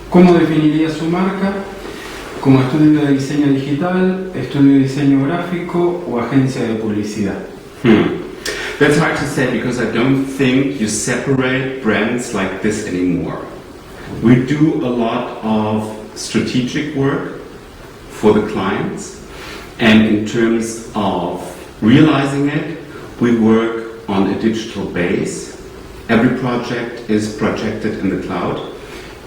¿Cómo definiría su marca? ¿Como estudio de diseño digital, estudio de diseño gráfico o agencia de publicidad? That's hard to say because I don't think you separate brands like this anymore. We do a lot of strategic work for the clients, and in terms of realizing it, we work on a digital base. Every project is projected in the cloud,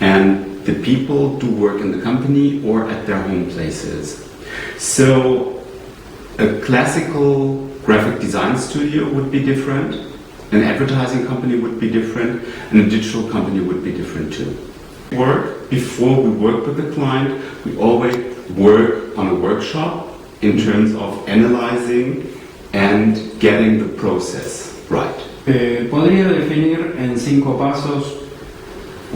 and the people do work in the company or at their home places. So a classical graphic design studio would be different, an advertising company would be different, and a digital company would be different too. Before we work with the client, we always work on a workshop in terms of analyzing and getting the process right. ¿Podría definir en 5 pasos,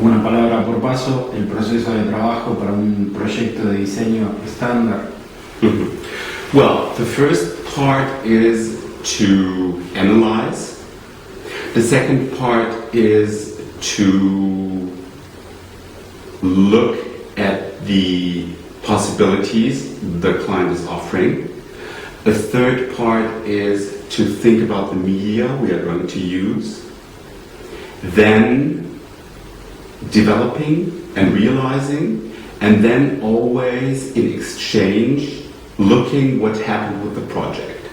una palabra por paso, el proceso de trabajo para un proyecto de diseño estándar? Well, the first part is to analyze. The second part is to look at the possibilities the client is offering. The third part is to think about the media we are going to use. Then developing and realizing, and then always in exchange looking what happened with the project.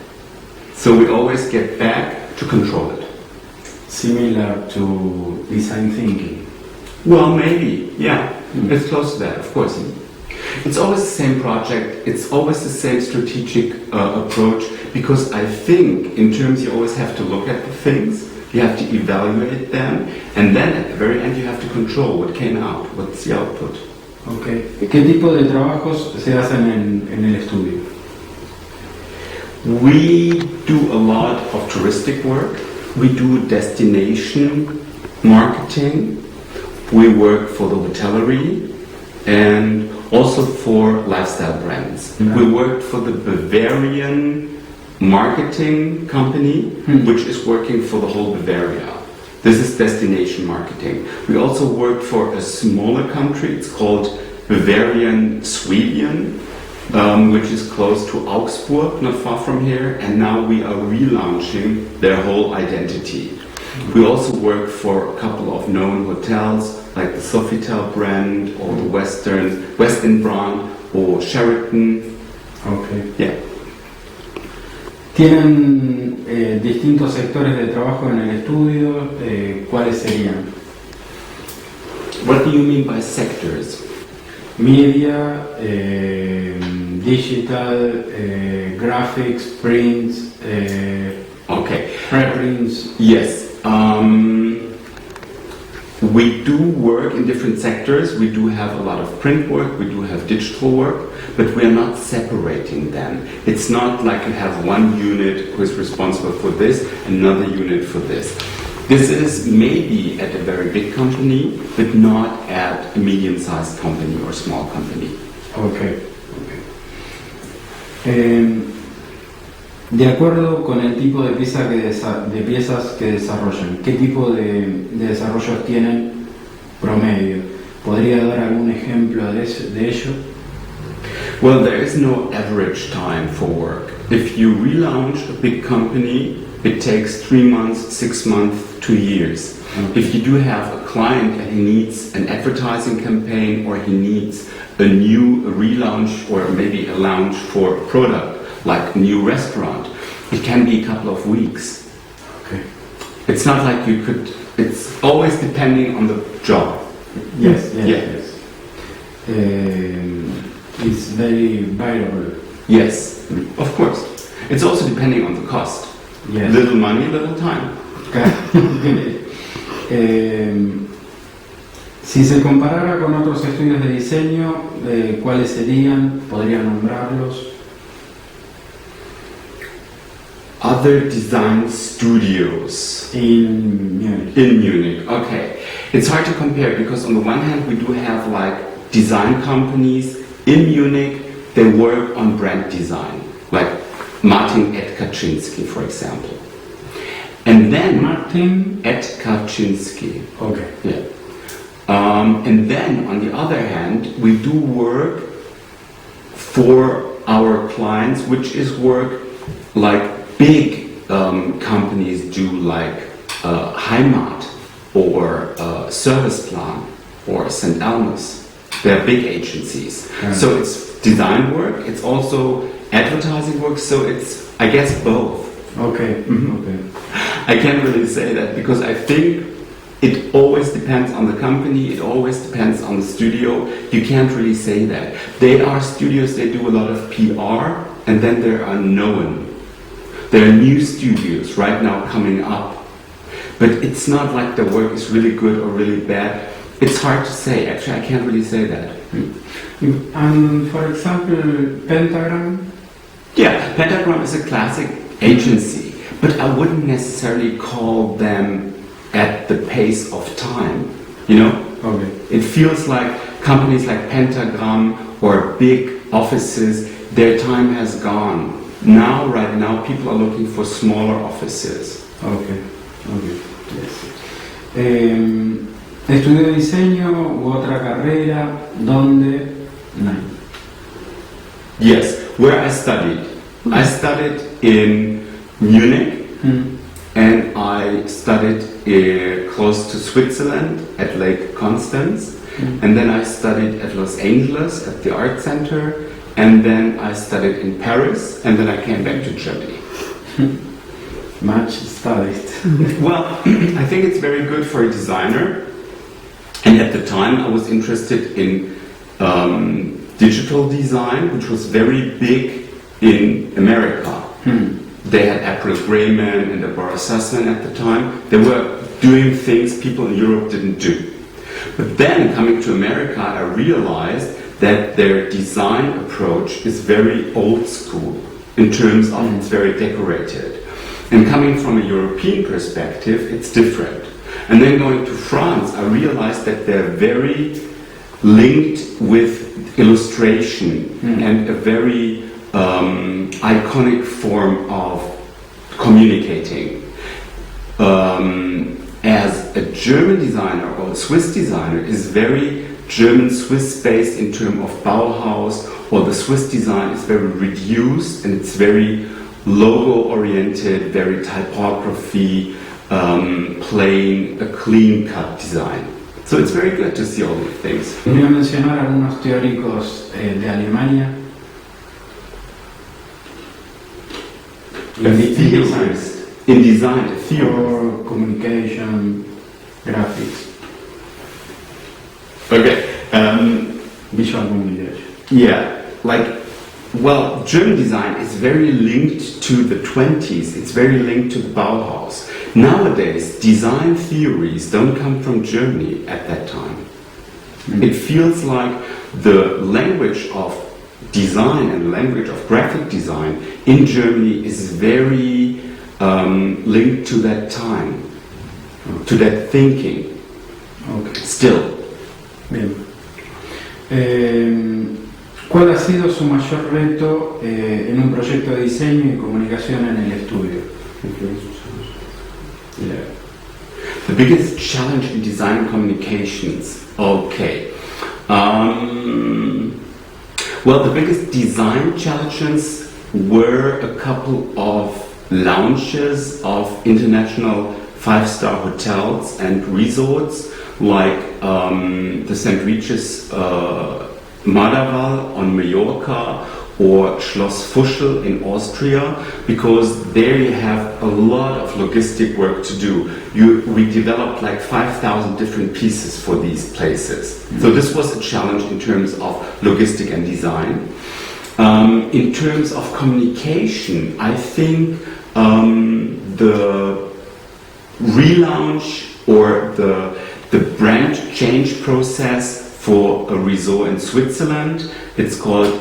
So we always get back to control it. Similar to design thinking. Well, maybe, yeah. It's close to that, of course. It's always the same project, it's always the same strategic approach, because I think in terms you always have to look at the things, you have to evaluate them, and then at the very end you have to control what came out, what's the output. Okay. ¿Qué tipo de trabajos se hacen en el estudio? We do a lot of touristic work, we do destination marketing, we work for the hotellery, and also for lifestyle brands. We worked for the Bavarian marketing company, which is working for the whole Bavaria. This is destination marketing. We also worked for a smaller country, it's called Bavarian Sweden, which is close to Augsburg, not far from here, and now we are relaunching their whole identity. We also work for a couple of known hotels, like the Sofitel brand, or the Westin brand, or Sheraton. Okay. Yeah. ¿Tienen distintos sectores de trabajo en el estudio? ¿Cuáles serían? What do you mean by sectors? Media, digital, graphics, prints, Okay. preprints. Yes. We do work in different sectors. We do have a lot of print work, we do have digital work, but we are not separating them. It's not like you have one unit who is responsible for this, another unit for this. This is maybe at a very big company, but not at a medium-sized company or small company. Okay. De acuerdo con el tipo de piezas que desarrollan, ¿qué tipo de desarrollos tienen promedio? ¿Podría dar algún ejemplo de ello? Well, there is no average time for work. If you relaunch a big company, it takes 3 months, 6 months, 2 years. Okay. If you do have a client and he needs an advertising campaign, or he needs a new relaunch, or maybe a launch for a product, like a new restaurant, it can be a couple of weeks. Okay. It's not like you could, it's always depending on the job. Yes. It's very variable. Yes, of course. It's also depending on the cost. Yes. Little money, little time. Si se comparara con otros estudios de diseño, ¿cuáles serían? ¿Podrían nombrarlos? Other design studios In Munich. in Munich. Okay, it's hard to compare because on the one hand we do have like design companies in Munich. They work on brand design, like Martin et Kaczynski, for example. And then Martin et Kaczynski. Okay. Yeah. And then, on the other hand, we do work for our clients, which is work like big companies do, like Heimat or Serviceplan or St. Elmo's. They're big agencies. So it's design work, it's also advertising work, so it's, I guess, both. Okay. Okay. I can't really say that because I think it always depends on the company, it always depends on the studio. You can't really say that. There are studios, they do a lot of PR, and then there are known. There are new studios right now coming up. But it's not like the work is really good or really bad. It's hard to say. Actually, I can't really say that. And for example, Pentagram? Yeah, Pentagram is a classic agency, but I wouldn't necessarily call them at the pace of time, you know? Okay. It feels like companies like Pentagram or big offices, their time has gone. Now, right now, people are looking for smaller offices. Okay. Okay. Yes. ¿Estudió diseño u otra carrera? ¿Dónde? No. Yes, where I studied. I studied in Munich, and I studied close to Switzerland at Lake Constance, and then I studied at Los Angeles at the Art Center, and then I studied in Paris, and then I came back to Germany. Much studied. Well, I think it's very good for a designer, and at the time I was interested in digital design, which was very big in America. They had April Grayman and Deborah Sussman at the time. They were doing things people in Europe didn't do. But then, coming to America, I realized that their design approach is very old school in terms of it's very decorated. And coming from a European perspective, it's different. And then going to France, I realized that they're very linked with illustration and a very iconic form of communicating. As a German designer or a Swiss designer is very German-Swiss based in terms of Bauhaus, or the Swiss design is very reduced and it's very logo-oriented, very typography, plain, a clean-cut design. So it's very good to see all these things. ¿Podría mencionar algunos teóricos de Alemania? In design, a theorist. Or communication, graphics, Okay. visual communication. Yeah, like, well, German design is very linked to the 20s. It's very linked to the Bauhaus. Nowadays, design theories don't come from Germany at that time. It feels like the language of design and the language of graphic design in Germany is very linked to that time, to that thinking. Okay. Still. Bien. ¿Cuál ha sido su mayor reto en un proyecto de diseño y comunicación en el estudio? Yeah. The biggest challenge in design and communications. Okay. Well, the biggest design challenges were a couple of launches of international five-star hotels and resorts, like the St. Regis Madaval on Mallorca or Schloss Fuschel in Austria, because there you have a lot of logistic work to do. We developed like 5,000 different pieces for these places. So this was a challenge in terms of logistic and design. In terms of communication, I think the relaunch or the brand change process for a resort in Switzerland, it's called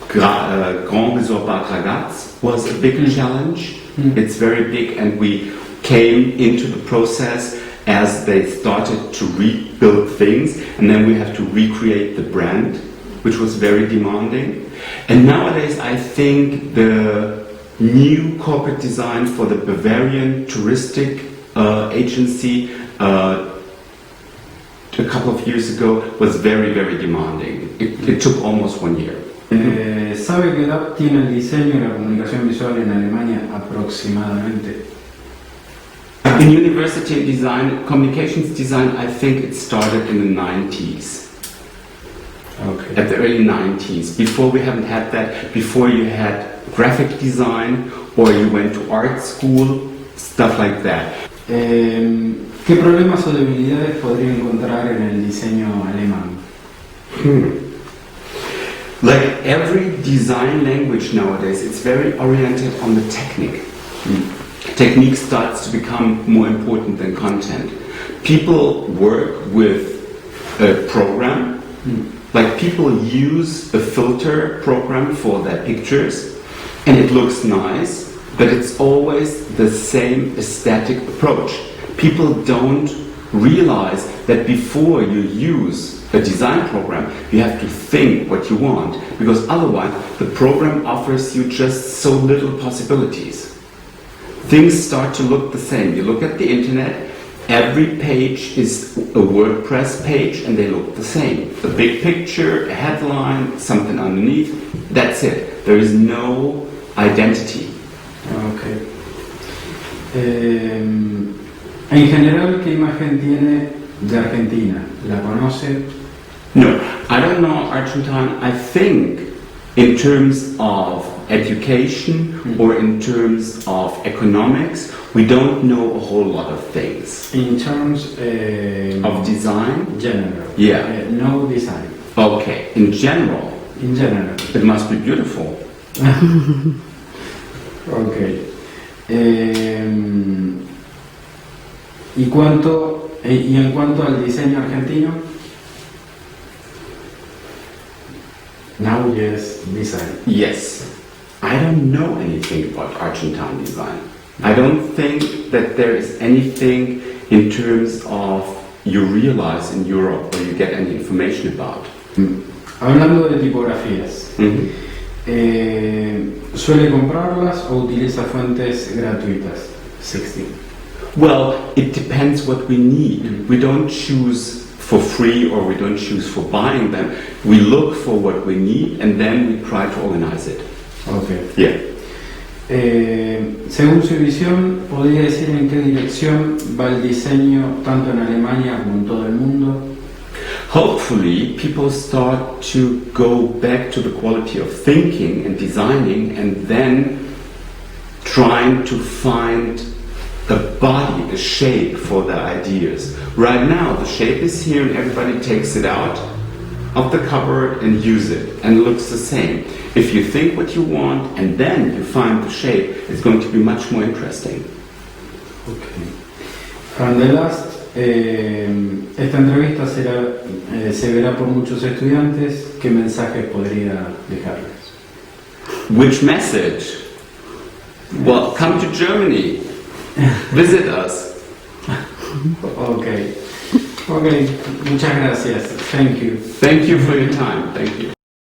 Grand Resort Bad Ragaz, was a big challenge. It's very big, and we came into the process as they started to rebuild things, and then we have to recreate the brand, which was very demanding. And nowadays I think the new corporate design for the Bavarian touristic agency a couple of years ago was very, very demanding. It took almost 1 year. ¿Sabe qué edad tiene el diseño y la comunicación visual en Alemania aproximadamente? In university design, communications design, I think it started in the 90s. Okay. At the early 90s. Before we haven't had that. Before you had graphic design or you went to art school, stuff like that. ¿Qué problemas o debilidades podría encontrar en el diseño alemán? Like every design language nowadays, it's very oriented on the technique. Technique starts to become more important than content. People work with a program, like people use a filter program for their pictures, and it looks nice, but it's always the same aesthetic approach. People don't realize that before you use a design program, you have to think what you want, because otherwise the program offers you just so little possibilities. Things start to look the same. You look at the internet, every page is a WordPress page and they look the same. A big picture, a headline, something underneath, that's it. There is no identity. Okay. En general, ¿qué imagen tiene de Argentina? ¿La conoce? No, I don't know Argentine. I think in terms of education or in terms of economics, we don't know a whole lot of things. In terms Of design? general. Yeah. No design. Okay, in general, In general. it must be beautiful. Okay. ¿Y en cuanto al diseño argentino? Now, yes, design. Yes. I don't know anything about Argentine design. I don't think that there is anything in terms of you realize in Europe or you get any information about. Hablando de tipografías, ¿suele comprarlas o utiliza fuentes gratuitas? 16. Well, it depends what we need. We don't choose for free or we don't choose for buying them. We look for what we need and then we try to organize it. Okay. Yeah. Según su visión, ¿podría decir en qué dirección va el diseño tanto en Alemania como en todo el mundo? Hopefully, people start to go back to the quality of thinking and designing and then trying to find a body, a shape for their ideas. Right now, the shape is here and everybody takes it out of the cupboard and use it and it looks the same. If you think what you want and then you find the shape, it's going to be much more interesting. Okay. From the last, esta entrevista se verá por muchos estudiantes. ¿Qué mensaje podría dejarles? Which message? Well, come to Germany. Visit us. Okay. Okay. Muchas gracias. Thank you. Thank you for your time. Thank you.